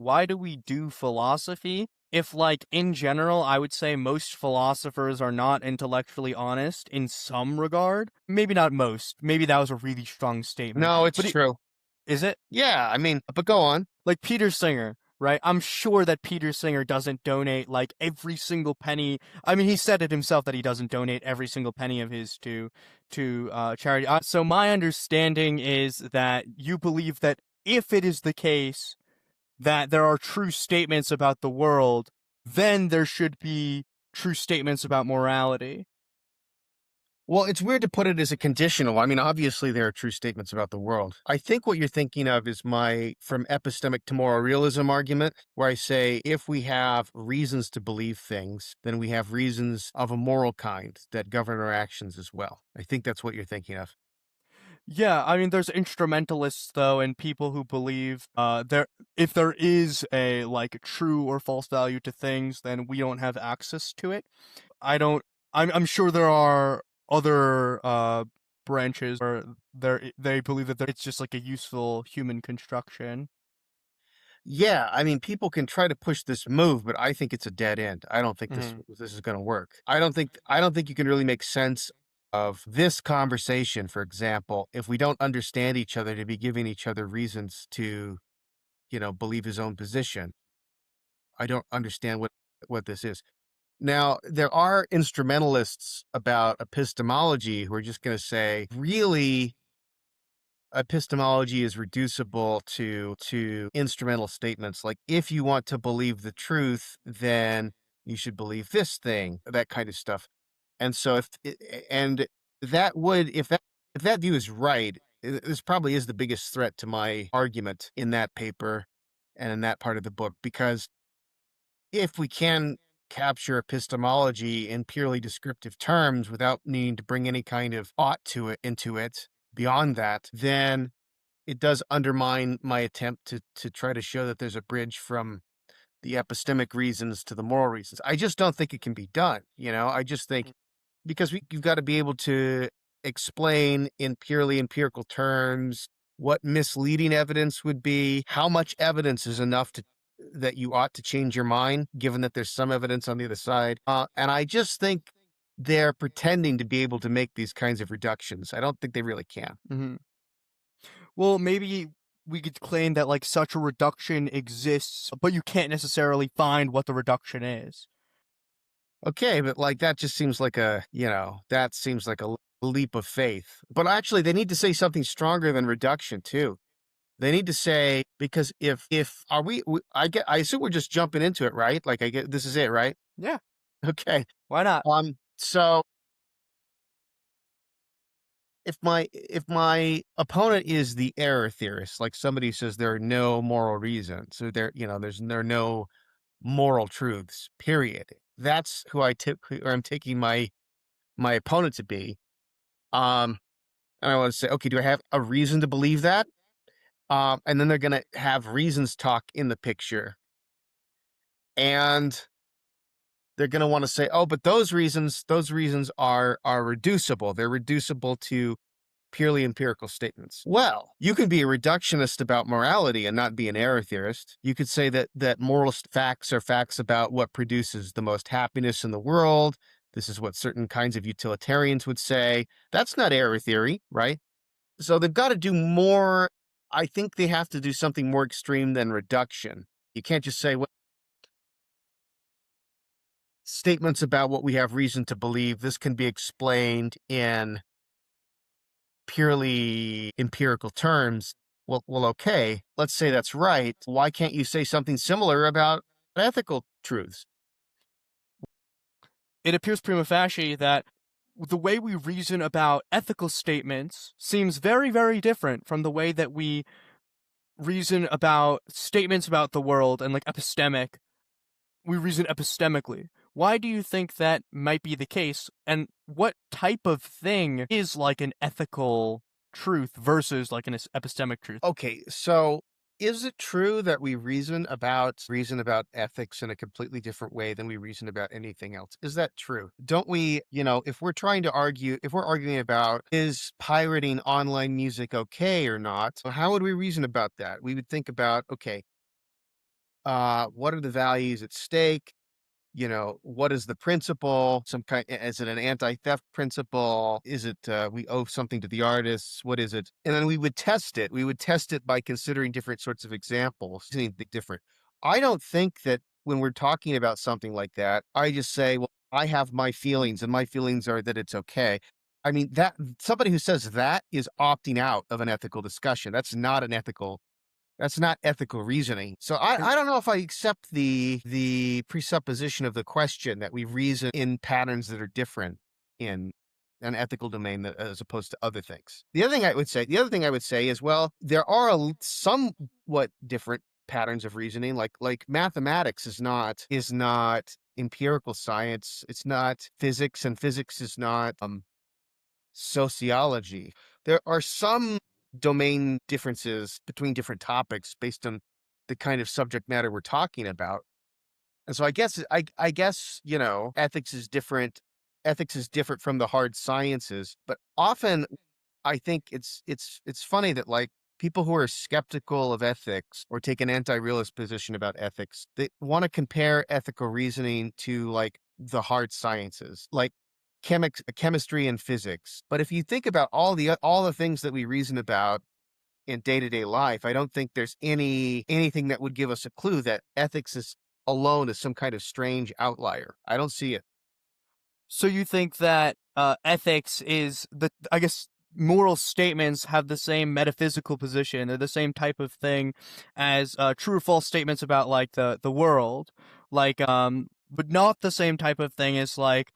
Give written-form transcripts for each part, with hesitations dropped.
why do we do philosophy? If, like, in general, I would say most philosophers are not intellectually honest in some regard. Maybe not most. Maybe that was a really strong statement. No, it's But true. is it? Yeah, I mean, but go on. Like Peter Singer, right? I'm sure that Peter Singer doesn't donate like every single penny. I mean, he said it himself that he doesn't donate every single penny of his to charity. So my understanding is that you believe that if it is the case that there are true statements about the world, then there should be true statements about morality. Well, it's weird to put it as a conditional. I mean, obviously there are true statements about the world. I think what you're thinking of is my from epistemic to moral realism argument, where I say if we have reasons to believe things, then we have reasons of a moral kind that govern our actions as well. I think that's what you're thinking of. Yeah, I mean, there's instrumentalists though, and people who believe there if there is a like true or false value to things, then we don't have access to it. I don't. I'm sure there are other branches where they believe that it's just like a useful human construction. Yeah, I mean, people can try to push this move, but I think it's a dead end. I don't think Hmm. this is going to work. I don't think you can really make sense of this conversation, for example, if we don't understand each other to be giving each other reasons to, believe his own position. I don't understand what this is. Now, there are instrumentalists about epistemology who are just going to say, really, epistemology is reducible to instrumental statements like if you want to believe the truth, then you should believe this thing, that kind of stuff. And so and that would if that view is right, this probably is the biggest threat to my argument in that paper and in that part of the book, because if we can capture epistemology in purely descriptive terms without needing to bring any kind of ought to it into it beyond that, then it does undermine my attempt to try to show that there's a bridge from the epistemic reasons to the moral reasons. I just don't think it can be done. I just think because you've got to be able to explain in purely empirical terms what misleading evidence would be, how much evidence is enough that you ought to change your mind, given that there's some evidence on the other side. And I just think they're pretending to be able to make these kinds of reductions. I don't think they really can. Hmm. Well, maybe we could claim that like such a reduction exists, but you can't necessarily find what the reduction is. Okay, but like that just seems like that seems like a leap of faith. But actually, they need to say something stronger than reduction too. They need to say, because if are I assume we're just jumping into it, right? Like I get this is it, right? Yeah, Okay. why not? So if my opponent is the error theorist, like somebody says there are no moral reasons, so there are no moral truths, period. That's who I'm taking my opponent to be. Um, and I want to say, okay, do I have a reason to believe that? And then they're going to have reasons talk in the picture. And they're going to want to say, oh, but those reasons are reducible. They're reducible to purely empirical statements. Well, you can be a reductionist about morality and not be an error theorist. You could say that moral facts are facts about what produces the most happiness in the world. This is what certain kinds of utilitarians would say. That's not error theory, right? So they've got to do more. I think they have to do something more extreme than reduction. You can't just say, well, statements about what we have reason to believe, this can be explained in purely empirical terms. Well, okay, let's say that's right. Why can't you say something similar about ethical truths? It appears prima facie that the way we reason about ethical statements seems very, very different from the way that we reason about statements about the world and like epistemic. We reason epistemically. Why do you think that might be the case? And what type of thing is like an ethical truth versus like an epistemic truth? Okay, so is it true that we reason about ethics in a completely different way than we reason about anything else? Is that true? Don't we, if we're arguing about is pirating online music okay or not, how would we reason about that? We would think about, okay, What are the values at stake? What is the principle? Is it an anti-theft principle? Is it we owe something to the artists? What is it? And then we would test it. We would test it by considering different sorts of examples, seeing the different. I don't think that when we're talking about something like that, I just say, well, I have my feelings, and my feelings are that it's okay. I mean, that somebody who says that is opting out of an ethical discussion. That's not ethical reasoning. So I don't know if I accept the presupposition of the question that we reason in patterns that are different in an ethical domain as opposed to other things. The other thing I would say is, well, there are somewhat different patterns of reasoning. Like mathematics is not empirical science. It's not physics, and physics is not sociology. There are some domain differences between different topics based on the kind of subject matter we're talking about. And so I guess, ethics is different. Ethics is different from the hard sciences, but often I think it's funny that like people who are skeptical of ethics or take an anti-realist position about ethics, they want to compare ethical reasoning to like the hard sciences, like chemistry and physics. But if you think about all the things that we reason about in day-to-day life, I don't think there's anything that would give us a clue that ethics is alone is some kind of strange outlier. I don't see it. So you think that ethics is I guess moral statements have the same metaphysical position. They're the same type of thing as true or false statements about like the world, like but not the same type of thing as like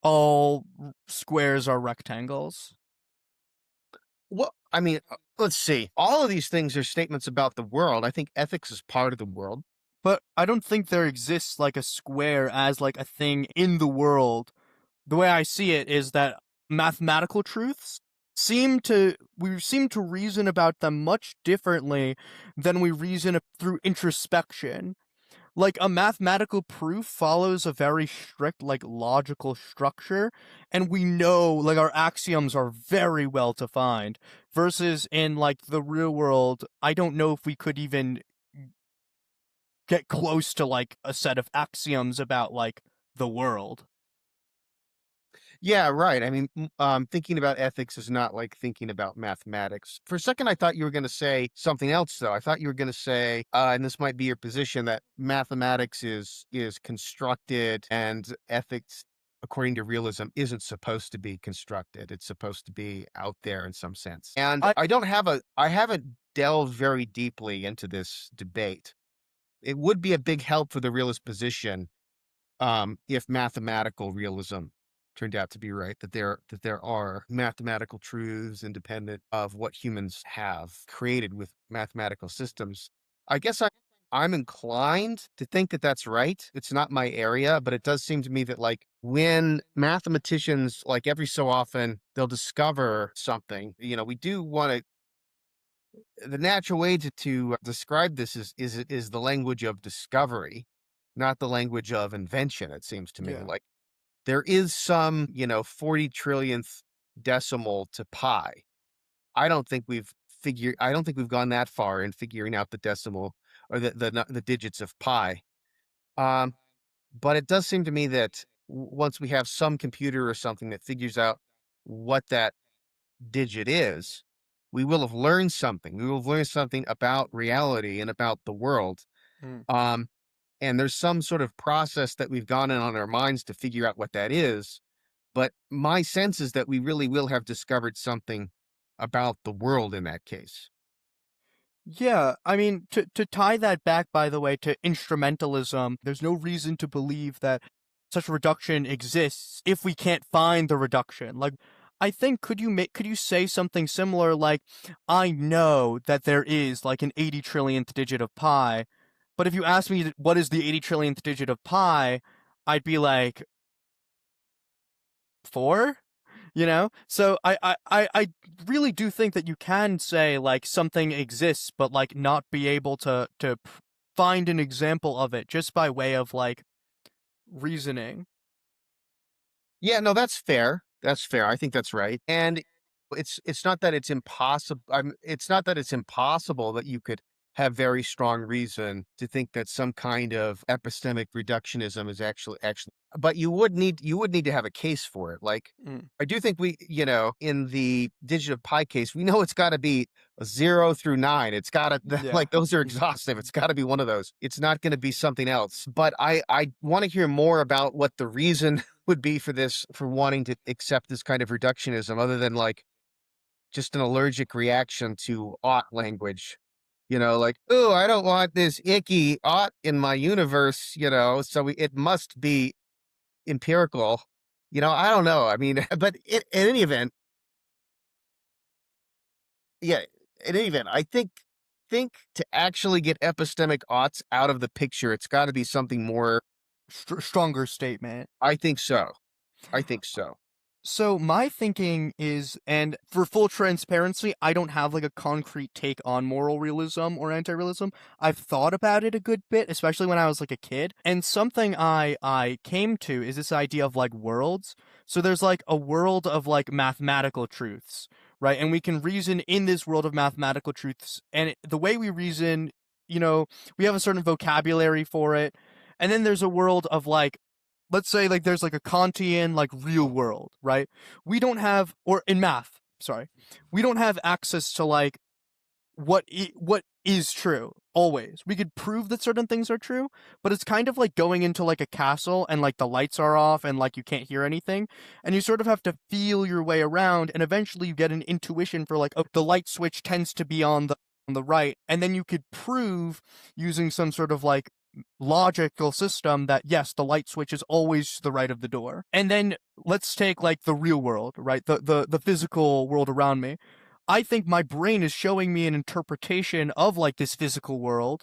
all squares are rectangles. Well, I mean, let's see. All of these things are statements about the world. I think ethics is part of the world. But I don't think there exists like a square as like a thing in the world. The way I see it is that mathematical truths we seem to reason about them much differently than we reason through introspection. Like a mathematical proof follows a very strict like logical structure, and we know like our axioms are very well defined, versus in like the real world I don't know if we could even get close to like a set of axioms about like the world. Yeah, right. I mean, thinking about ethics is not like thinking about mathematics. For a second, I thought you were going to say something else, though. I thought you were going to say, and this might be your position, that mathematics is constructed, and ethics, according to realism, isn't supposed to be constructed. It's supposed to be out there in some sense. And I I haven't delved very deeply into this debate. It would be a big help for the realist position if mathematical realism turned out to be right, that there are mathematical truths independent of what humans have created with mathematical systems. I guess I'm inclined to think that that's right. It's not my area, but it does seem to me that like when mathematicians, like every so often, they'll discover something. We do want to. The natural way to describe this is the language of discovery, not the language of invention. It seems to me yeah. like there is some, 40 trillionth decimal to pi. I don't think we've gone that far in figuring out the decimal or the digits of pi. Um, but it does seem to me that once we have some computer or something that figures out what that digit is, we will have learned something. We will have learned something about reality and about the world. Mm. Um, and there's some sort of process that we've gone in on our minds to figure out what that is. But my sense is that we really will have discovered something about the world in that case. Yeah, I mean, to tie that back, by the way, to instrumentalism, there's no reason to believe that such a reduction exists if we can't find the reduction. Like, I think could you say something similar like, I know that there is like an 80 trillionth digit of pi, but if you ask me what is the 80 trillionth digit of pi, I'd be like, four? So I really do think that you can say like something exists but like not be able to find an example of it just by way of like reasoning. Yeah, no, that's fair. That's fair. I think that's right. And it's not that it's impossible. It's not that it's impossible that you could have very strong reason to think that some kind of epistemic reductionism is actually, but you would need to have a case for it. Like, Mm. I do think in the digit pi case, we know it's got to be a 0 through 9. It's got to Yeah. like those are exhaustive. It's got to be one of those. It's not going to be something else. But I want to hear more about what the reason would be for this, for wanting to accept this kind of reductionism, other than like just an allergic reaction to ought language. Like, oh, I don't want this icky ought in my universe, so it must be empirical. I don't know. I mean, but in any event, yeah, in any event, I think to actually get epistemic oughts out of the picture, it's got to be something more. Stronger statement. I think so. I think so. So my thinking is, and for full transparency, I don't have like a concrete take on moral realism or anti-realism. I've thought about it a good bit, especially when I was like a kid. And something I came to is this idea of like worlds. So there's like a world of like mathematical truths, right? And we can reason in this world of mathematical truths. And the way we reason, we have a certain vocabulary for it. And then there's a world of like, let's say like there's like a Kantian like real world, right? We don't have, or in math, sorry, we don't have access to like what is true always. We could prove that certain things are true, but it's kind of like going into like a castle and like the lights are off and like you can't hear anything, and you sort of have to feel your way around, and eventually you get an intuition for like, oh, the light switch tends to be on the right, and then you could prove using some sort of like logical system that yes, the light switch is always to the right of the door. And then let's take like the real world, right? The physical world around me. I think my brain is showing me an interpretation of like this physical world.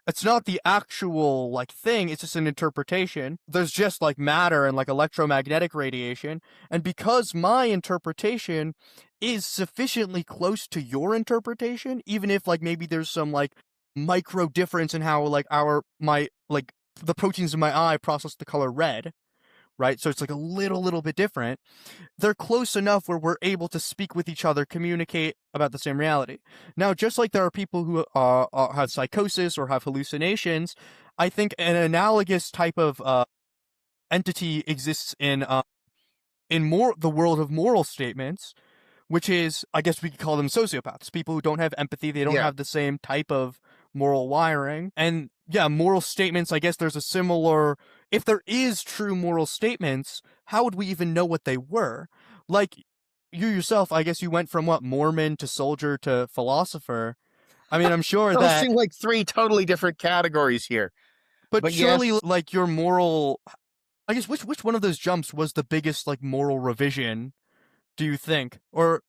It's not the actual like thing, it's just an interpretation. There's just like matter and like electromagnetic radiation. And because my interpretation is sufficiently close to your interpretation, even if like maybe there's some like micro difference in how like my like the proteins in my eye process the color red, right? So it's like a little bit different. They're close enough where we're able to speak with each other, communicate about the same reality. Now, just like there are people who have psychosis or have hallucinations, I think an analogous type of entity exists in more the world of moral statements, which is, I guess we could call them sociopaths, people who don't have empathy, they don't Yeah. have the same type of moral wiring. And yeah, moral statements, I guess there's a similar, if there is true moral statements, how would we even know what they were? Like, you yourself, I guess you went from what, Mormon to soldier to philosopher. I mean, I'm sure Those that, seem like three totally different categories here. but But yes, surely, like, your moral, I guess, which one of those jumps was the biggest, like, moral revision, do you think? Or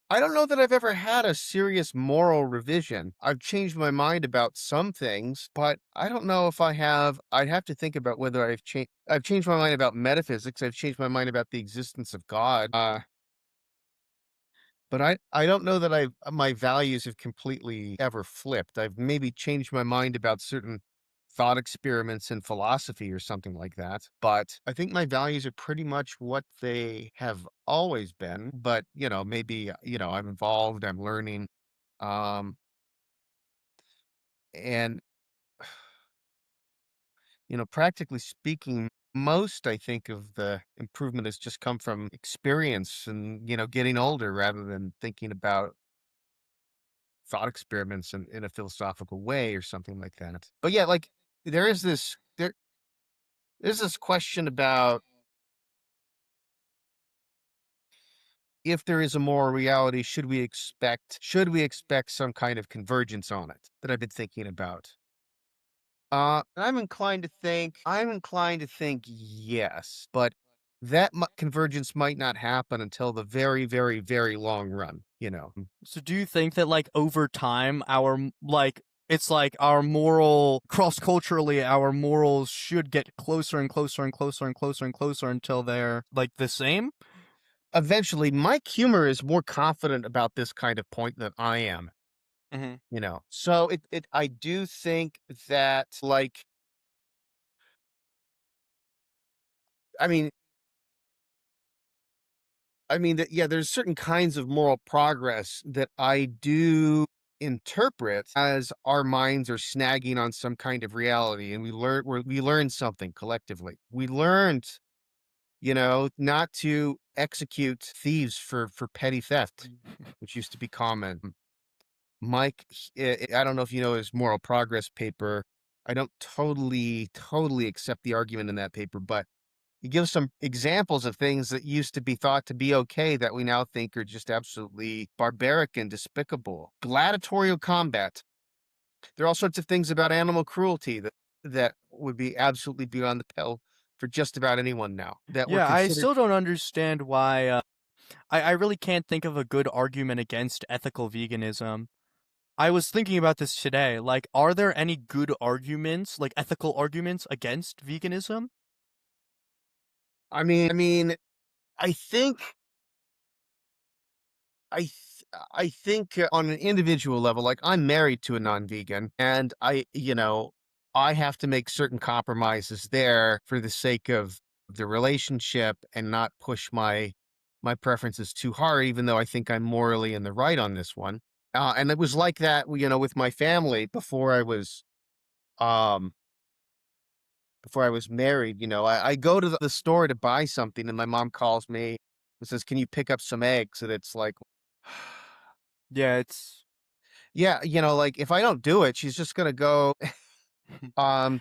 I don't know that I've ever had a serious moral revision. I've changed my mind about some things, but I don't know if I have. I'd have to think about whether I've changed my mind about metaphysics. I've changed my mind about the existence of God. But I don't know that my values have completely ever flipped. I've maybe changed my mind about certain thought experiments in philosophy or something like that. But I think my values are pretty much what they have always been. But, maybe, I'm involved, I'm learning. Um, and, practically speaking, most I think of the improvement has just come from experience and, getting older rather than thinking about thought experiments in a philosophical way or something like that. But yeah, like there is this there's this question about if there is a moral reality, should we expect some kind of convergence on it that I've been thinking about. I'm inclined to think yes, but that convergence might not happen until the very, very, very long run. so do you think that like over time like it's like our moral cross culturally our morals should get closer and closer and closer and closer and closer until they're like the same? Eventually, Mike Humor is more confident about this kind of point than I am. Hmm. So I do think that, like, I mean, that, yeah, there's certain kinds of moral progress that I do. interpret as our minds are snagging on some kind of reality, and we learn something collectively. We learned, not to execute thieves for petty theft, which used to be common. Mike, I don't know if you know his moral progress paper. I don't totally accept the argument in that paper, but he gives some examples of things that used to be thought to be okay that we now think are just absolutely barbaric and despicable. Gladiatorial combat. There are all sorts of things about animal cruelty that would be absolutely beyond the pale for just about anyone now that were Yeah, I considered. still don't understand why. I really can't think of a good argument against ethical veganism. I was thinking about this today. Like, are there any good arguments, like ethical arguments against veganism? I mean, I think I think on an individual level, like I'm married to a non-vegan, and I have to make certain compromises there for the sake of the relationship and not push my preferences too hard, even though I think I'm morally in the right on this one. And it was like that, with my family um before I was married. I go to the store to buy something, and my mom calls me and says, "Can you pick up some eggs?" And it's like, Yeah, it's yeah, like if I don't do it, she's just gonna go um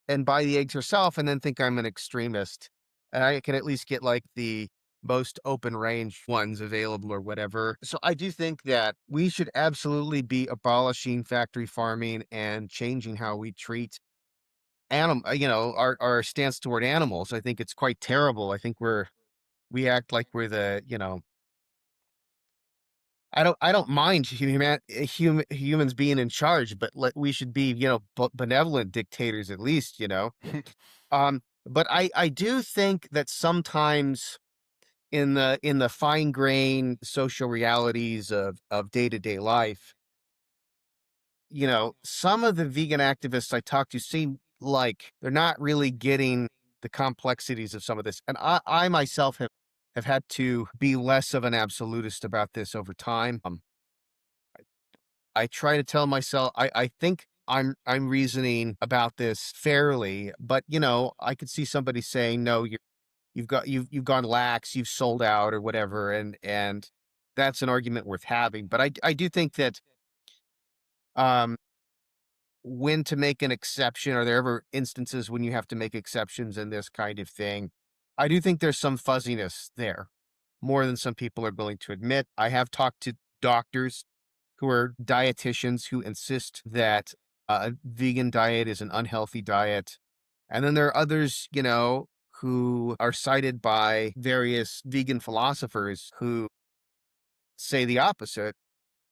and buy the eggs herself and then think I'm an extremist. And I can at least get like the most open range ones available or whatever. So I do think that we should absolutely be abolishing factory farming and changing how we treat our stance toward animals. I think it's quite terrible. I think we act like we're the, I don't mind humans being in charge, but we should be, benevolent dictators at least, but I do think that sometimes in the fine grained social realities of day-to-day life, some of the vegan activists I talk to seem like they're not really getting the complexities of some of this. And I myself have had to be less of an absolutist about this over time. I try to tell myself I think I'm reasoning about this fairly, but I could see somebody saying, no, you've gone lax, you've sold out or whatever, and that's an argument worth having. But I do think that um when to make an exception. Are there ever instances when you have to make exceptions in this kind of thing? I do think there's some fuzziness there, more than some people are willing to admit. I have talked to doctors who are dietitians who insist that a vegan diet is an unhealthy diet. And then there are others, who are cited by various vegan philosophers who say the opposite.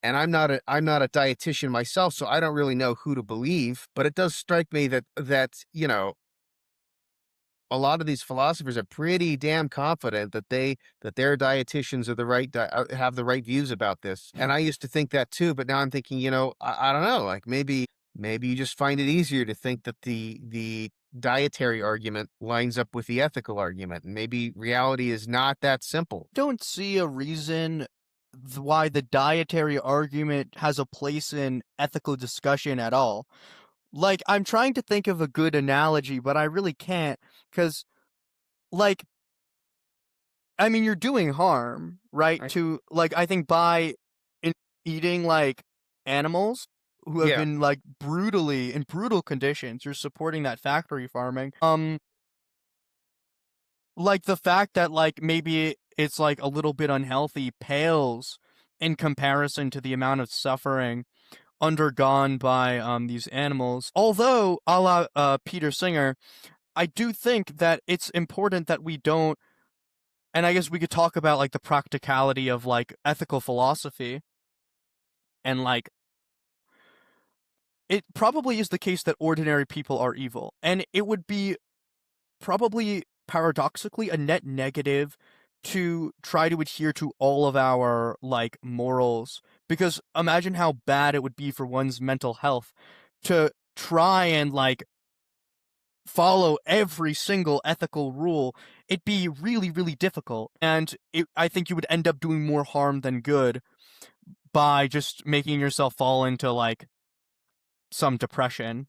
And I'm not a dietitian myself, so I don't really know who to believe, but it does strike me that a lot of these philosophers are pretty damn confident that their dietitians are have the right views about this. And I used to think that too, but now I'm thinking, I don't know, like maybe you just find it easier to think that the dietary argument lines up with the ethical argument, and maybe reality is not that simple. don't see a reason why the dietary argument has a place in ethical discussion at all. Like, I'm trying to think of a good analogy, but I really can't, because, like, I mean, you're doing harm, right? Right. To, like, I think by eating, like, animals who have Yeah. been, like, in brutal conditions, you're supporting that factory farming. Like, the fact that, like, maybe it's, like, a little bit unhealthy pales in comparison to the amount of suffering undergone by, these animals. Although, a la, Peter Singer, I do think that it's important that we don't, and I guess we could talk about, like, the practicality of, like, ethical philosophy, and, like, it probably is the case that ordinary people are evil, and it would be probably paradoxically a net negative to try to adhere to all of our, like, morals, because imagine how bad it would be for one's mental health to try and, like, follow every single ethical rule. It'd be really, really difficult, and I think you would end up doing more harm than good. by just making yourself fall into like some depression.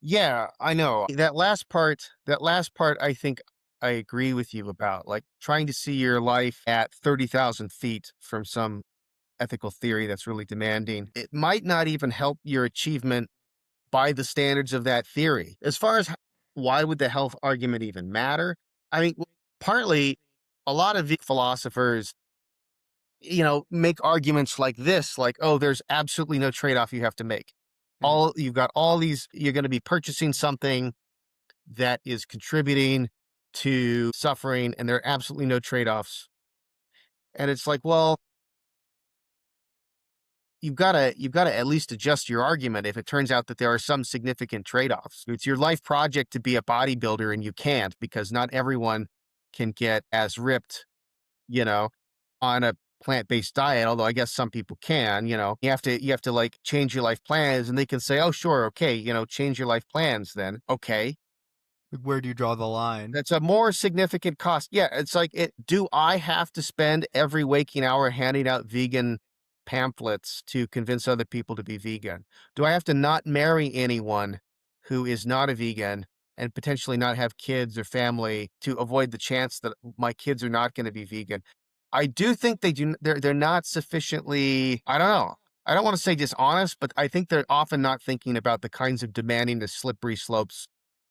Yeah, I know. That last part, I think I agree with you about, like trying to see your life at 30,000 feet from some ethical theory that's really demanding. It might not even help your achievement by the standards of that theory. As far as why would the health argument even matter? I mean, partly a lot of philosophers, make arguments like this, like, oh, there's absolutely no trade-off you have to make. Mm. You've got all these, you're going to be purchasing something that is contributing to suffering, and there are absolutely no trade-offs. And it's like, well, you've got to at least adjust your argument if it turns out that there are some significant trade-offs. It's your life project to be a bodybuilder, and you can't because not everyone can get as ripped, you know, on a plant-based diet, although I guess some people can. You have to like change your life plans, and they can say, oh, sure, okay, change your life plans then. Okay. Where do you draw the line? That's a more significant cost. Yeah, it's like do I have to spend every waking hour handing out vegan pamphlets to convince other people to be vegan? Do I have to not marry anyone who is not a vegan and potentially not have kids or family to avoid the chance that my kids are not going to be vegan? I do think they're not sufficiently, I don't know. I don't want to say dishonest, but I think they're often not thinking about the kinds of demanding the slippery slopes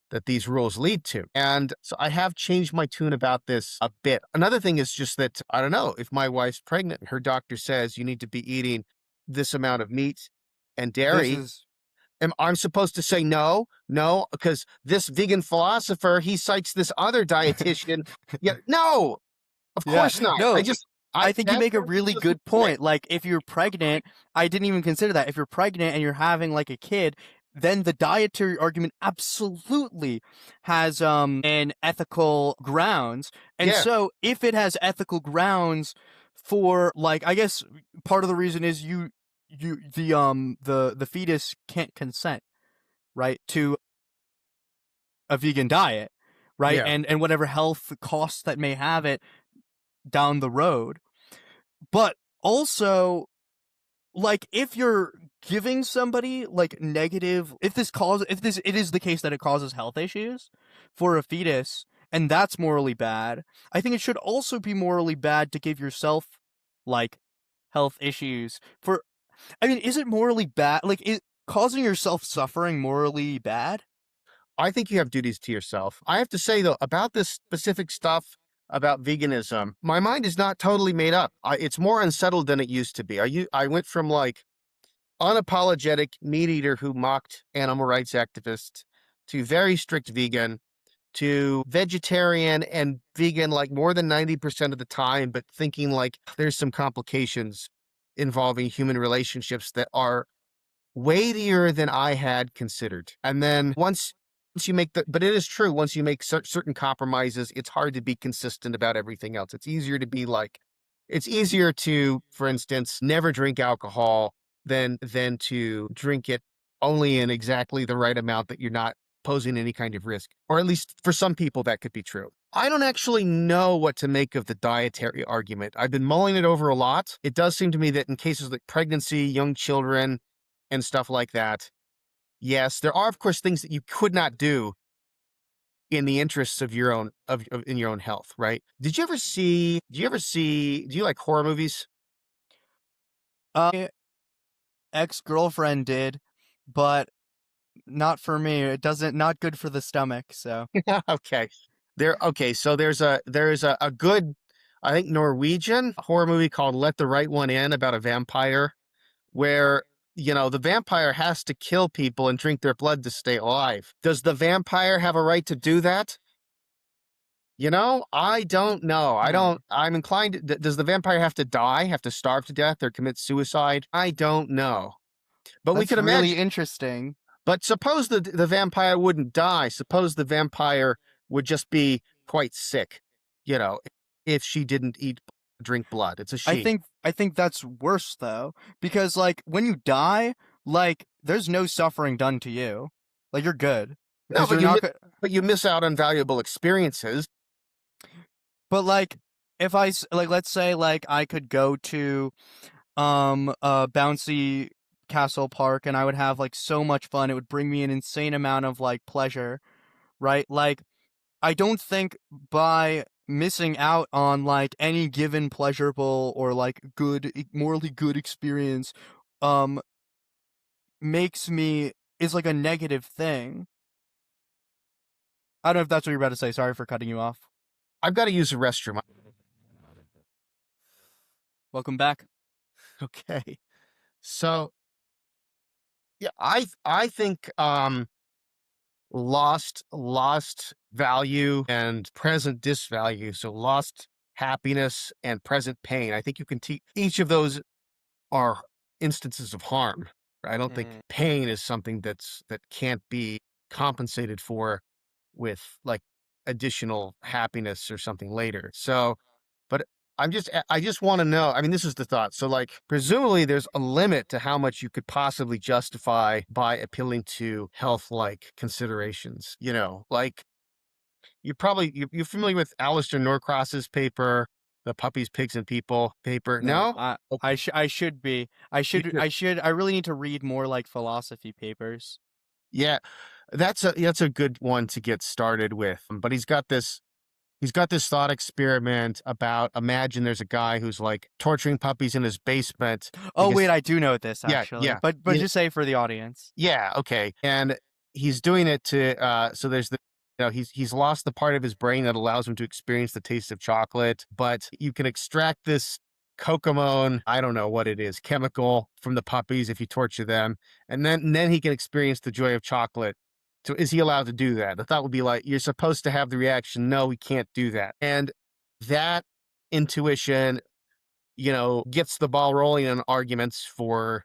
that these rules lead to. And so I have changed my tune about this a bit. Another thing is just that, I don't know, if my wife's pregnant and her doctor says you need to be eating this amount of meat and This dairy, is am I'm supposed to say no, because this vegan philosopher, he cites this other dietitian. Yeah, no, of yeah. course not. No, I think you That make a person really doesn't good fit. point. Like, if you're pregnant, I didn't even consider that. If you're pregnant and you're having like a kid, then the dietary argument absolutely has an ethical grounds. And Yeah, so if it has ethical grounds for like, I guess part of the reason is the fetus can't consent, right, to a vegan diet, right? yeah. And whatever health costs that may have it down the road. But also, like, if you're giving somebody like negative, if this it is the case that it causes health issues for a fetus, and that's morally bad, I think it should also be morally bad to give yourself like health issues for, I mean, is it morally bad, like, is causing yourself suffering morally bad? I think you have duties to yourself. I have to say, though, about this specific stuff about veganism, my mind is not totally made up. It's more unsettled than it used to be. I went from like unapologetic meat eater who mocked animal rights activists to very strict vegan to vegetarian and vegan like more than 90% of the time, but thinking like there's some complications involving human relationships that are weightier than I had considered. And then once you make but it is true, once you make certain compromises, it's hard to be consistent about everything else. It's easier to, for instance, never drink alcohol than to drink it only in exactly the right amount that you're not posing any kind of risk. Or at least for some people, that could be true. I don't actually know what to make of the dietary argument. I've been mulling it over a lot. It does seem to me that in cases like pregnancy, young children, and stuff like that, yes, there are, of course, things that you could not do in the interests of your own in your own health, right? Do you like horror movies? My ex-girlfriend did, but not for me. It doesn't, not good for the stomach, so. Okay. So there's a good, I think, Norwegian horror movie called Let the Right One In about a vampire where the vampire has to kill people and drink their blood to stay alive. Does the vampire have a right to do that? I don't know. Hmm. I'm inclined does the vampire have to die, have to starve to death or commit suicide? I don't know. But we That's could really imagine, interesting. but suppose the vampire wouldn't die. Suppose the vampire would just be quite sick, you know, if she didn't drink blood. It's a she. I think that's worse though, because like when you die, like there's no suffering done to you. Like you're good No, because you're not. but you miss out on valuable experiences. But like if like let's say like I could go to bouncy castle park, and I would have like so much fun. It would bring me an insane amount of like pleasure, right? Like I don't think by missing out on like any given pleasurable or like good morally good experience um makes me is like a negative thing. I don't know if that's what you're about to say. Sorry for cutting you off. I've got to use the restroom. Welcome back. Okay. So yeah, I think lost value and present disvalue. So lost happiness and present pain. I think you can teach each of those are instances of harm. I don't think Mm. pain is something that can't be compensated for with like additional happiness or something later. So, but I just want to know. I mean, this is the thought. So, like, presumably, there's a limit to how much you could possibly justify by appealing to health-like considerations. You know, like you're familiar with Alistair Norcross's paper, the Puppies, Pigs, and People paper. No, No, I should be. you should. I really need to read more like philosophy papers. Yeah, that's a good one to get started with. But he's got this thought experiment about imagine there's a guy who's like torturing puppies in his basement Oh because wait, I do know this yeah, actually. yeah. But just say for the audience. Yeah, okay. And he's doing it to so there's the he's lost the part of his brain that allows him to experience the taste of chocolate, but you can extract this cocamone, I don't know what it is, chemical from the puppies if you torture them, and then he can experience the joy of chocolate. So is he allowed to do that? The thought would be like you're supposed to have the reaction, no, we can't do that. And that intuition, gets the ball rolling in arguments for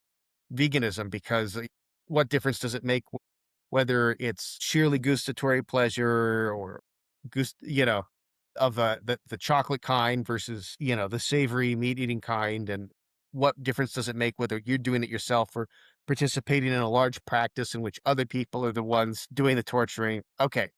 veganism because what difference does it make whether it's sheerly gustatory pleasure or of the chocolate kind versus the savory meat eating kind, and what difference does it make whether you're doing it yourself or participating in a large practice in which other people are the ones doing the torturing? Okay,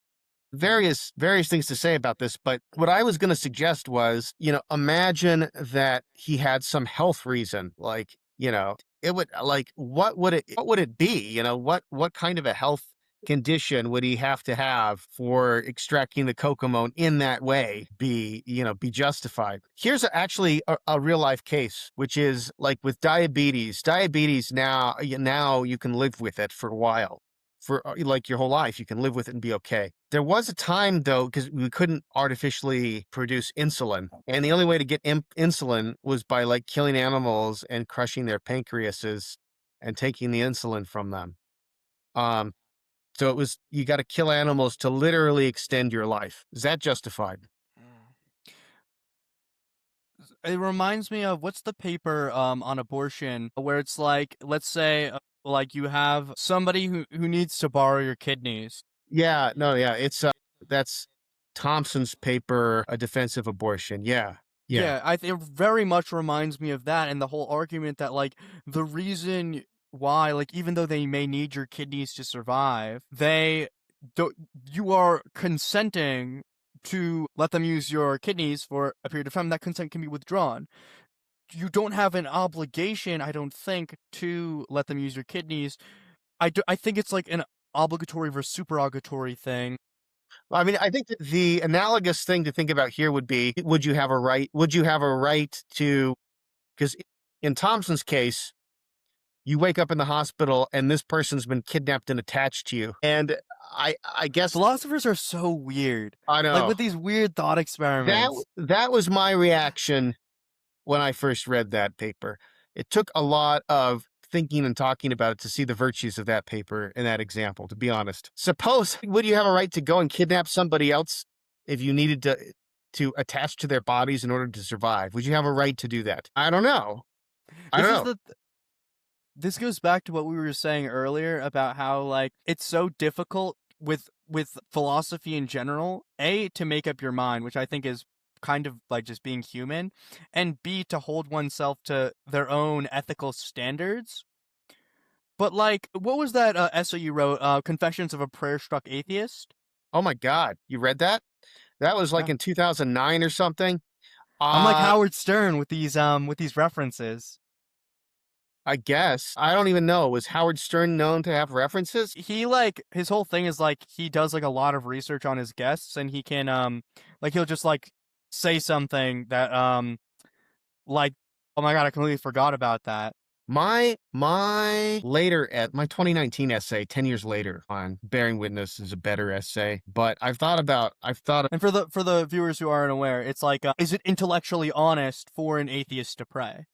various things to say about this, but what I was going to suggest was, imagine that he had some health reason, like, it would like what would it be? What kind of a health condition would he have to have for extracting the cocamone in that way be justified? Here's actually a real life case, which is like with diabetes. Diabetes now you can live with it for a while for like your whole life. You can live with it and be okay. There was a time though, because we couldn't artificially produce insulin, and the only way to get insulin was by like killing animals and crushing their pancreases and taking the insulin from them. Um, so it was you got to kill animals to literally extend your life. Is that justified? It reminds me of what's the paper on abortion where it's like let's say like you have somebody who needs to borrow your kidneys. Yeah, no, yeah, it's that's Thompson's paper, A Defense of Abortion. Yeah, yeah. Yeah, it very much reminds me of that and the whole argument that like the reason why like even though they may need your kidneys to survive, they don't you are consenting to let them use your kidneys for a period of time. That consent can be withdrawn. You don't have an obligation, I don't think, to let them use your kidneys. I think it's like an obligatory versus supererogatory thing. Well, I mean, I think that the analogous thing to think about here would be, would you have a right? Would you have a right to? Because in Thompson's case, you wake up in the hospital and this person's been kidnapped and attached to you, and I guess Philosophers are so weird. I Like know with these weird thought that experiments. that was my reaction when I first read that paper. It took a lot of thinking and talking about it to see the virtues of that paper and that example, to be honest. Suppose, would you have a right to go and kidnap somebody else if you needed to attach to their bodies in order to survive? Would you have a right to do that? I don't know. I This don't is know. the this goes back to what we were saying earlier about how like it's so difficult with philosophy in general, A, to make up your mind, which I think is kind of like just being human, and B, to hold oneself to their own ethical standards. But like, what was that essay you wrote? Confessions of a Prayer-Struck Atheist. Oh my God. You read that? That was like Yeah, in 2009 or something. I'm like Uh, Howard Stern with these references. I guess. I don't even know. Was Howard Stern known to have references? He like his whole thing is like he does like a lot of research on his guests, and he can like he'll just like say something that like, oh my god, I completely forgot about that. My 2019 essay 10 years later on bearing witness is a better essay, but I've thought And for the viewers who aren't aware, it's like, is it intellectually honest for an atheist to pray?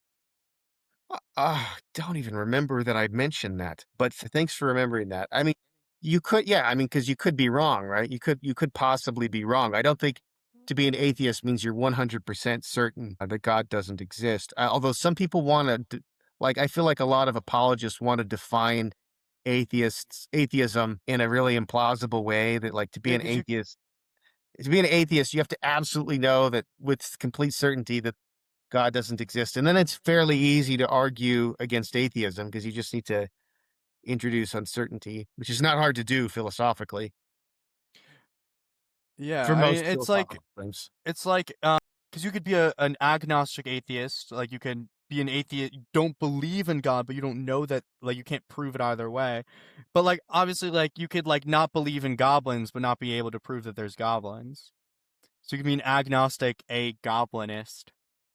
don't even remember that I mentioned that, but thanks for remembering that. I mean, you could, yeah, I mean, because you could be wrong, right? You could possibly be wrong. I don't think to be an atheist means you're 100% certain that God doesn't exist. Although some people want to, like, I feel like a lot of apologists want to define atheism in a really implausible way that, like, Yeah, because you to be an atheist, you have to absolutely know that with complete certainty that God doesn't exist. And then it's fairly easy to argue against atheism because you just need to introduce uncertainty, which is not hard to do philosophically yeah, for I mean most philosophical things. it's like because you could be an agnostic atheist, like you can be an atheist, you don't believe in God, but you don't know that, like you can't prove it either way. But like obviously, like you could like not believe in goblins, but not be able to prove that there's goblins. So you can be an agnostic, a goblinist.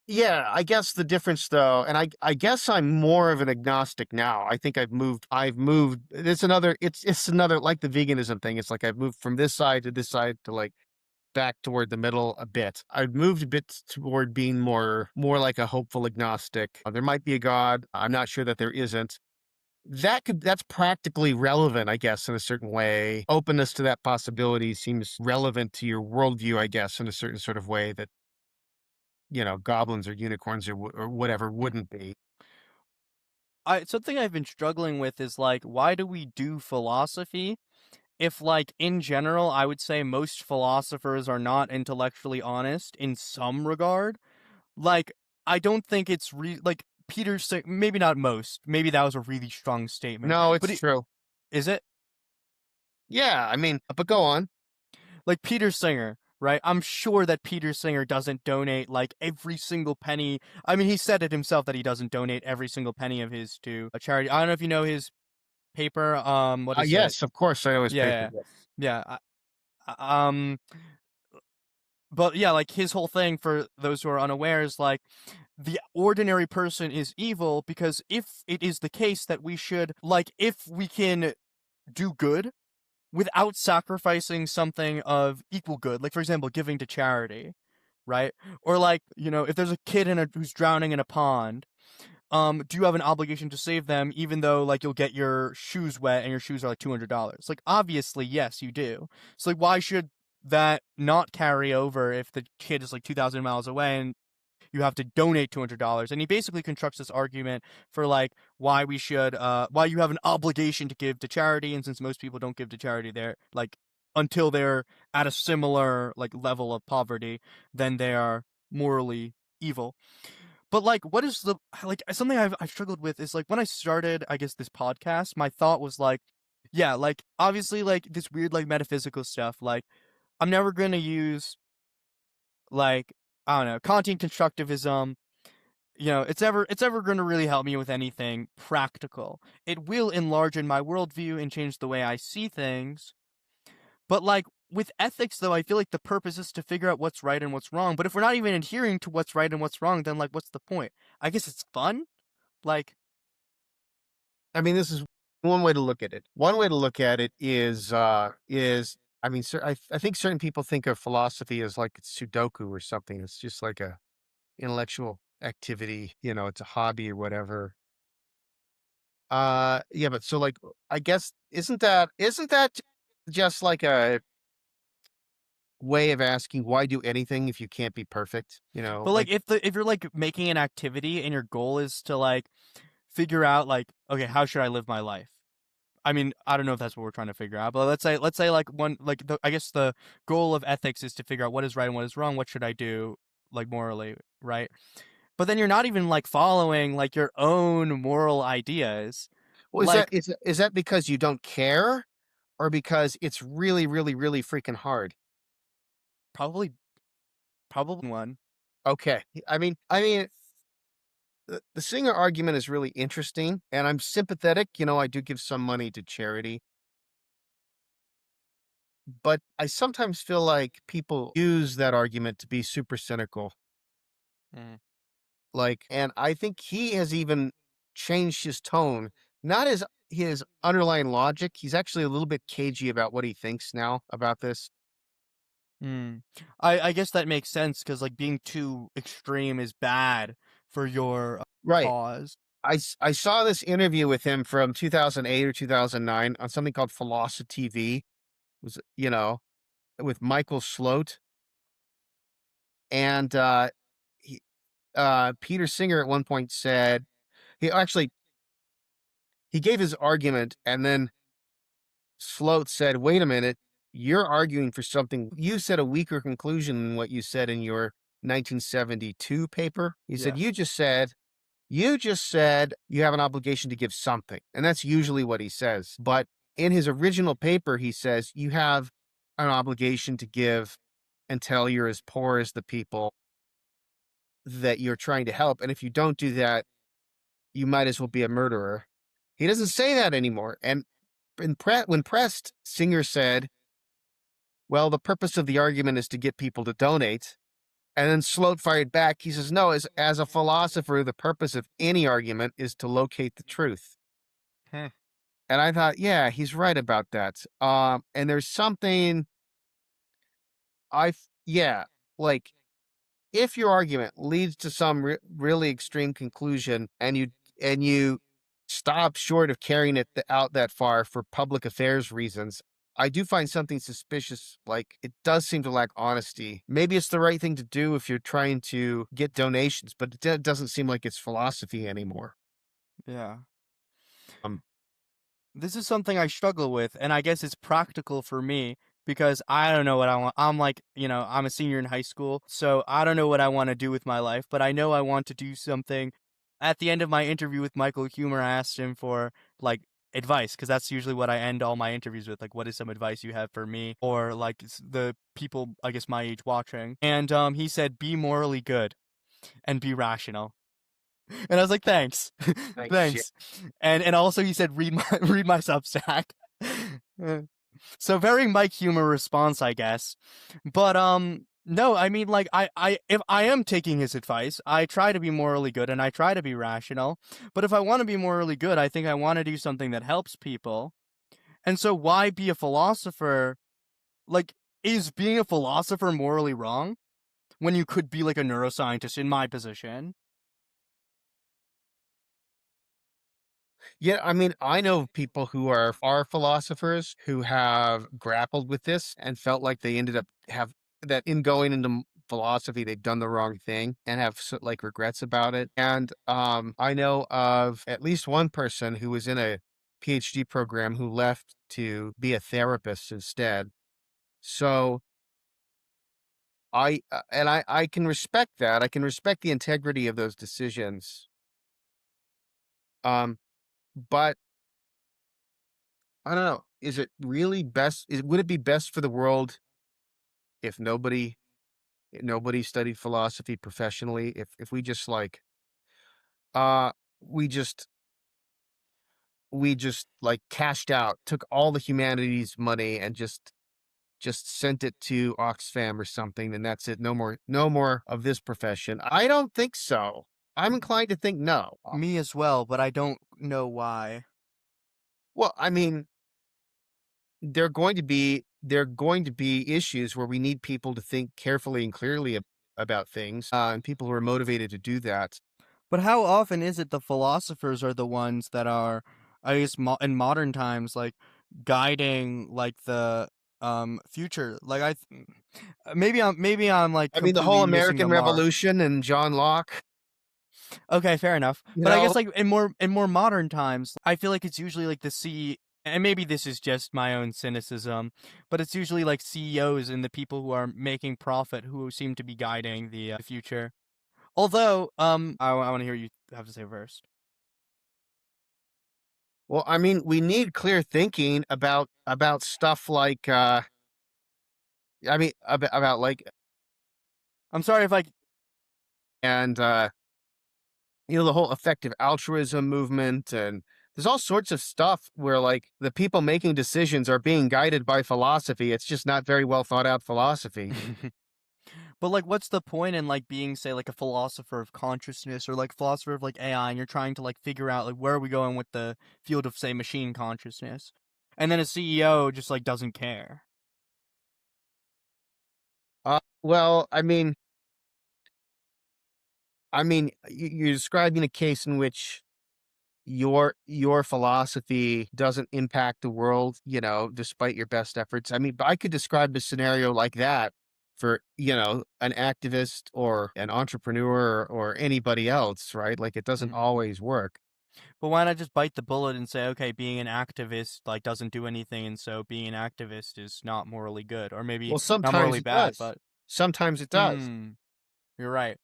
Yeah, I guess the difference though, and I guess I'm more of an agnostic now. I think I've moved it's another like the veganism thing. It's like I've moved from this side to like back toward the middle a bit. I've moved a bit toward being more like a hopeful agnostic. There might be a God. I'm not sure that there isn't. That's practically relevant, I guess, in a certain way. Openness to that possibility seems relevant to your worldview, I guess, in a certain sort of way that, goblins or unicorns or whatever wouldn't be. I something I've been struggling with is like, why do we do philosophy? If like in general, I would say most philosophers are not intellectually honest in some regard. Like, I don't think it's like maybe not most. Maybe that was a really strong statement, No, but it's true. is it Yeah, I mean, but go on. like Peter Singer? Right, I'm sure that Peter Singer doesn't donate like every single penny. I mean, he said it himself that he doesn't donate every single penny of his to a charity. I don't know if you know his paper. What is it? Yes, of course, I always pay for Yeah, this. yeah. But yeah, like his whole thing for those who are unaware is like the ordinary person is evil because if it is the case that we should like if we can do good without sacrificing something of equal good, like for example, giving to charity, right? Or like, if there's a kid who's drowning in a pond, do you have an obligation to save them even though like you'll get your shoes wet and your shoes are like $200? Like obviously, yes, you do. So like why should that not carry over if the kid is like 2,000 miles away and you have to donate $200? And he basically constructs this argument for like why you have an obligation to give to charity, and since most people don't give to charity, they're like until they're at a similar like level of poverty, then they are morally evil. But like, what is the like something I've struggled with is like when I started, I guess, this podcast, my thought was like, yeah, like obviously like this weird like metaphysical stuff. Like I'm never gonna use like I don't know Kantian constructivism. It's ever gonna really help me with anything practical. It will enlarge in my worldview and change the way I see things. But like with ethics, though, I feel like the purpose is to figure out what's right and what's wrong. But if we're not even adhering to what's right and what's wrong, then like what's the point? I guess it's fun. Like, I mean, this is one way to look at it. One way to look at it I mean, I think certain people think of philosophy as like it's Sudoku or something. It's just like a intellectual activity, it's a hobby or whatever. Yeah, but so like I guess isn't that just like a way of asking why do anything if you can't be perfect? but like if you're like making an activity and your goal is to like figure out like, okay, how should I live my life? I mean, I don't know if that's what we're trying to figure out, but let's say like I guess the goal of ethics is to figure out what is right and what is wrong. What should I do, like morally, right? But then you're not even like following like your own moral ideas. Well, Like is that because you don't care or because it's really, really, really freaking hard? probably one. Okay. I mean, the Singer argument is really interesting, and I'm sympathetic. I do give some money to charity, but I sometimes feel like people use that argument to be super cynical. Mm. And I think he has even changed his tone, not his underlying logic. He's actually a little bit cagey about what he thinks now about this. Mm. I guess that makes sense because like being too extreme is bad for your Right. cause. I saw this interview with him from 2008 or 2009 on something called Philosophy TV. It was, with Michael Sloat. And he, Peter Singer at one point said, he gave his argument, and then Sloat said, "Wait a minute, you're arguing for something. You said a weaker conclusion than what you said in your 1972 paper." He said, Yeah. "You just said you have an obligation to give something." And that's usually what he says. But in his original paper, he says you have an obligation to give until you're as poor as the people that you're trying to help. And if you don't do that, you might as well be a murderer. He doesn't say that anymore. And when pressed, Singer said, "Well, the purpose of the argument is to get people to donate." And then Sloat fired back. He says, "No, as a philosopher, the purpose of any argument is to locate the truth." Hmm. And I thought, yeah, he's right about that. And there's something yeah, like if your argument leads to some really extreme conclusion, and you stop short of carrying it out that far for public affairs reasons, I do find something suspicious. Like, it does seem to lack honesty. Maybe it's the right thing to do if you're trying to get donations, but it doesn't seem like it's philosophy anymore. Yeah. Um, This is something I struggle with, and I guess it's practical for me because I don't know what I want. I'm like, I'm a senior in high school, so I don't know what I want to do with my life, but I know I want to do something. At the end of my interview with Michael Humer, I asked him for like advice because that's usually what I end all my interviews with. Like, what is some advice you have for me or like the people, I guess, my age watching? And he said, be morally good and be rational. And I was like, thanks, thanks. Yeah. thanks. And also he said, read my read my Substack. So very Mike humor response, I guess. But no, I mean like I if I am taking his advice, I try to be morally good and I try to be rational. But if I want to be morally good, I think I want to do something that helps people. And so why be a philosopher? Like, is being a philosopher morally wrong when you could be like a neuroscientist in my position? Yeah, I mean, I know people who are philosophers who have grappled with this and felt like they ended up have that in going into philosophy, they've done the wrong thing and have like regrets about it. And I know of at least one person who was in a PhD program who left to be a therapist instead. So I can respect that. I can respect the integrity of those decisions. Um, but I don't know. Is it really best? Would it be best for the world if nobody studied philosophy professionally? If we just uh we just like cashed out, took all the humanities money and just sent it to Oxfam or something, and that's it. No more of this profession. I don't think so. I'm inclined to think no. Me as well, but I don't know why. Well, I mean, there are going to be issues where we need people to think carefully and clearly about things, and people who are motivated to do that. But how often is it the philosophers are the ones that are, I guess, in modern times, like guiding like the future? Like maybe I'm like I mean, the whole completely missing the American mark. Revolution and John Locke. Okay, fair enough. You But I know, guess like in more modern times, I feel like it's usually like the C. And maybe this is just my own cynicism, but it's usually like CEOs and the people who are making profit who seem to be guiding the future. Although, I want to hear what you have to say first. well, I mean, we need clear thinking about stuff like, I mean, about like, I'm sorry if I and the whole effective altruism movement, and there's all sorts of stuff where like the people making decisions are being guided by philosophy. It's just not very well thought out philosophy. But like, what's the point in like being, say, like a philosopher of consciousness or like philosopher of like AI, and you're trying to like figure out like where are we going with the field of, say, machine consciousness, and then a CEO just like doesn't care. Well, you're describing a case in which your philosophy doesn't impact the world, despite your best efforts. I mean, but I could describe a scenario like that for, an activist or an entrepreneur or anybody else, right? Like it doesn't Mm. always work. But why not just bite the bullet and say, okay, being an activist like doesn't do anything, and so being an activist is not morally good, or maybe Well, not sometimes morally it bad, does. but Sometimes it does. hmm, you're right.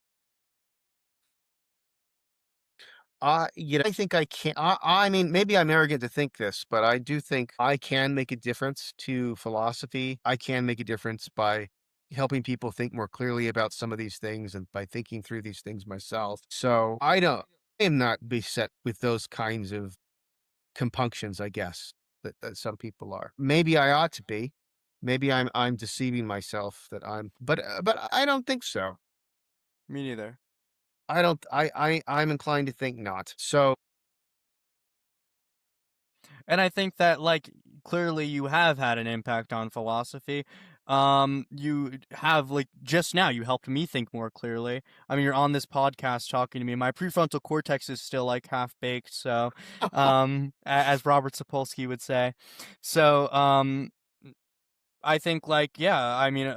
I think I can. I mean, maybe I'm arrogant to think this, but I do think I can make a difference to philosophy. I can make a difference by helping people think more clearly about some of these things and by thinking through these things myself. So I am not beset with those kinds of compunctions, I guess, that some people are. Maybe I ought to be. Maybe I'm deceiving myself that but I don't think so. Me neither. I don't, I'm inclined to think not. So And I think that like clearly you have had an impact on philosophy. You have, like, just now you helped me think more clearly. I mean, you're on this podcast talking to me. My prefrontal cortex is still like half baked, so as Robert Sapolsky would say. So I think, like, yeah, I mean,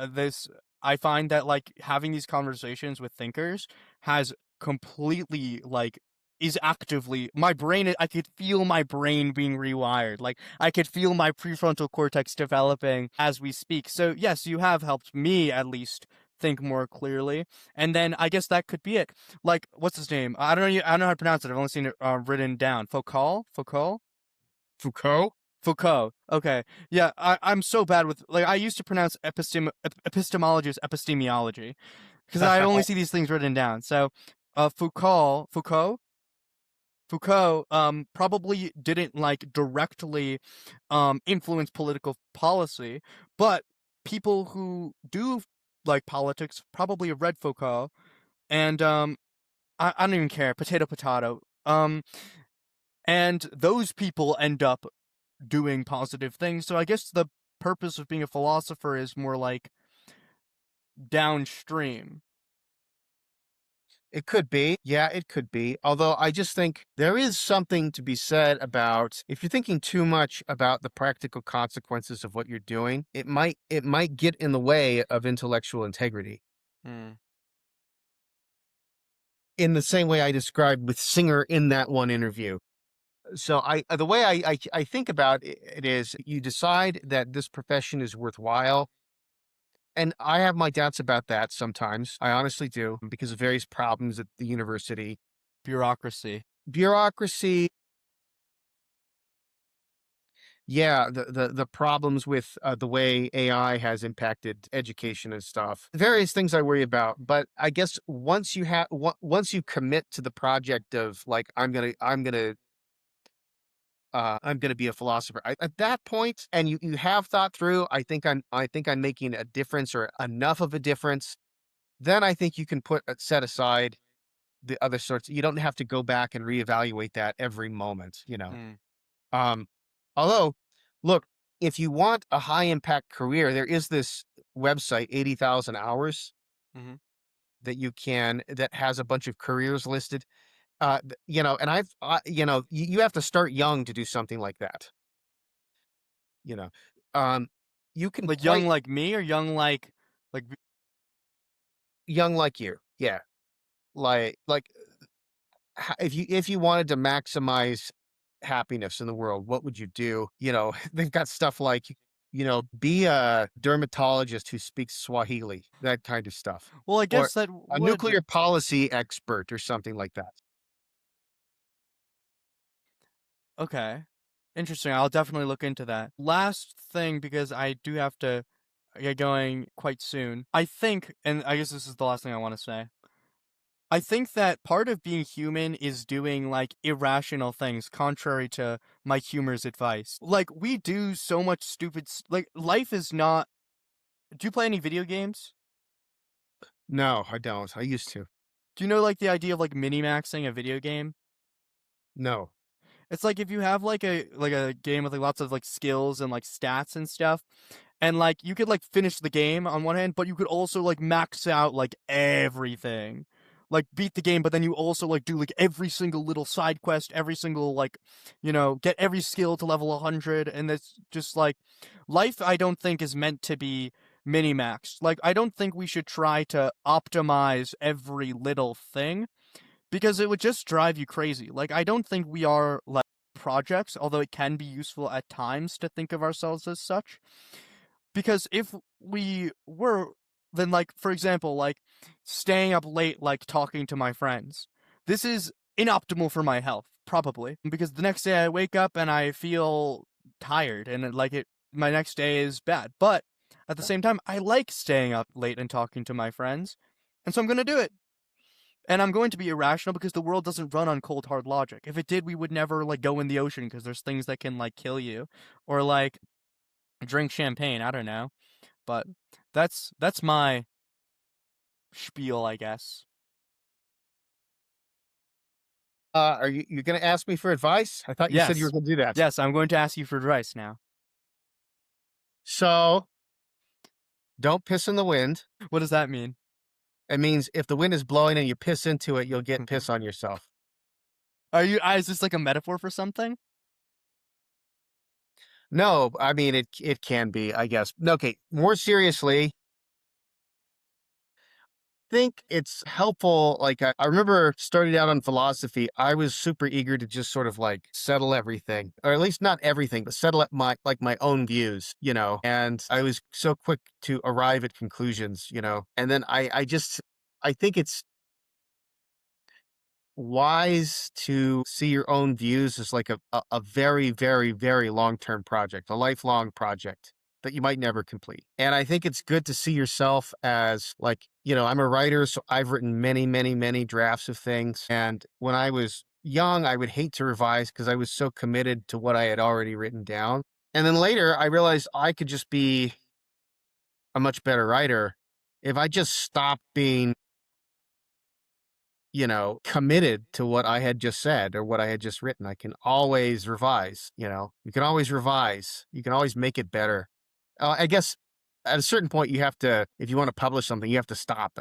I find that like having these conversations with thinkers has completely like is actively my brain. I could feel my brain being rewired. Like I could feel my prefrontal cortex developing as we speak. So yes, you have helped me at least think more clearly. And then I guess that could be it. Like, what's his name? I don't know how to pronounce it. I've only seen it written down. Foucault. Foucault. Okay. Yeah, I'm so bad with, like, I used to pronounce epistemology as epistemiology because I only see these things written down. So, Foucault probably didn't like directly influence political policy, but people who do like politics probably have read Foucault, and I don't even care. Potato potato. And those people end up doing positive things. So I guess the purpose of being a philosopher is more like downstream. It could be. Yeah, it could be. Although I just think there is something to be said about if you're thinking too much about the practical consequences of what you're doing, it might get in the way of intellectual integrity. Hmm. In the same way I described with Singer in that one interview. So the way I think about it is you decide that this profession is worthwhile. And I have my doubts about that sometimes. I honestly do because of various problems at the university. Bureaucracy. Bureaucracy, yeah, the problems with the way AI has impacted education and stuff. Various things I worry about, but I guess once you commit to the project of like I'm gonna be a philosopher. At that point, and you have thought through, I think I'm making a difference or enough of a difference. Then I think you can set aside the other sorts. You don't have to go back and reevaluate that every moment. Hmm. Um, although, look, if you want a high impact career, there is this website, 80,000 hours, Hmm. that has a bunch of careers listed. And you have to start young to do something like that. You know, um, you can Like young quite like me, or young like young like you. Yeah. Like if you wanted to maximize happiness in the world, what would you do? They've got stuff like, be a dermatologist who speaks Swahili, that kind of stuff, well, I or guess that a would nuclear policy expert or something like that. okay. Interesting. I'll definitely look into that. Last thing, because I do have to get going quite soon. I think, and I guess this is the last thing I want to say. I think that part of being human is doing like irrational things, contrary to my humor's advice. Like we do so much like life is not. Do you play any video games? No, I don't. I used to. Do you know like the idea of like mini-maxing a video game? No. It's like if you have like a game with like lots of like skills and like stats and stuff, and like you could like finish the game on one hand, but you could also like max out like everything. Like beat the game, but then you also like do like every single little side quest, every single like, get every skill to level 100, and it's just like life I don't think is meant to be mini-maxed. Like I don't think we should try to optimize every little thing because it would just drive you crazy. Like, I don't think we are like projects, although it can be useful at times to think of ourselves as such. Because if we were, then, like, for example, like staying up late, like talking to my friends, this is inoptimal for my health, probably. Because the next day I wake up and I feel tired and my next day is bad. But at the same time, I like staying up late and talking to my friends. And so I'm going to do it. And I'm going to be irrational because the world doesn't run on cold hard logic. If it did, we would never like go in the ocean because there's things that can like kill you, or like drink champagne. I don't know, but that's my spiel, I guess. Are you going to ask me for advice? I thought you said you were Yes, going to do that. yes, I'm going to ask you for advice now. So don't piss in the wind. What does that mean? It means if the wind is blowing and you piss into it, you'll get piss on yourself. Is this like a metaphor for something? No, I mean it can be, I guess. Okay, more seriously, think it's helpful. Like I remember starting out on philosophy, I was super eager to just sort of like settle everything, or at least not everything, but settle up my own views, And I was so quick to arrive at conclusions, And then I think it's wise to see your own views as like a very, very, very long-term project, a lifelong project that you might never complete. And I think it's good to see yourself as like, I'm a writer, so I've written many, many, many drafts of things. And when I was young, I would hate to revise because I was so committed to what I had already written down. And then later I realized I could just be a much better writer if I just stopped being committed to what I had just said or what I had just written. I can always revise, you can always revise. You can always make it better. I guess at a certain point you have to, if you want to publish something, you have to stop,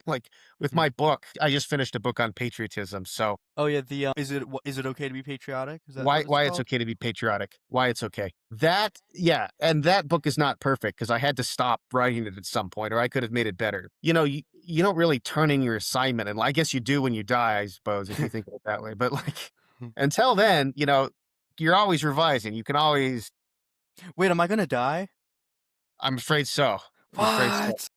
like with my book, I just finished a book on patriotism. So Oh yeah, the is it okay to be patriotic? Is that why what it's why it's called? okay to be patriotic, why it's okay. That yeah, and that book is not perfect because I had to stop writing it at some point, or I could have made it better. You don't really turn in your assignment, and I guess you do when you die, I suppose, if you think of it that way. But like until then, you're always revising. You can always Wait, am I gonna die? I'm afraid so. I'm afraid so. What?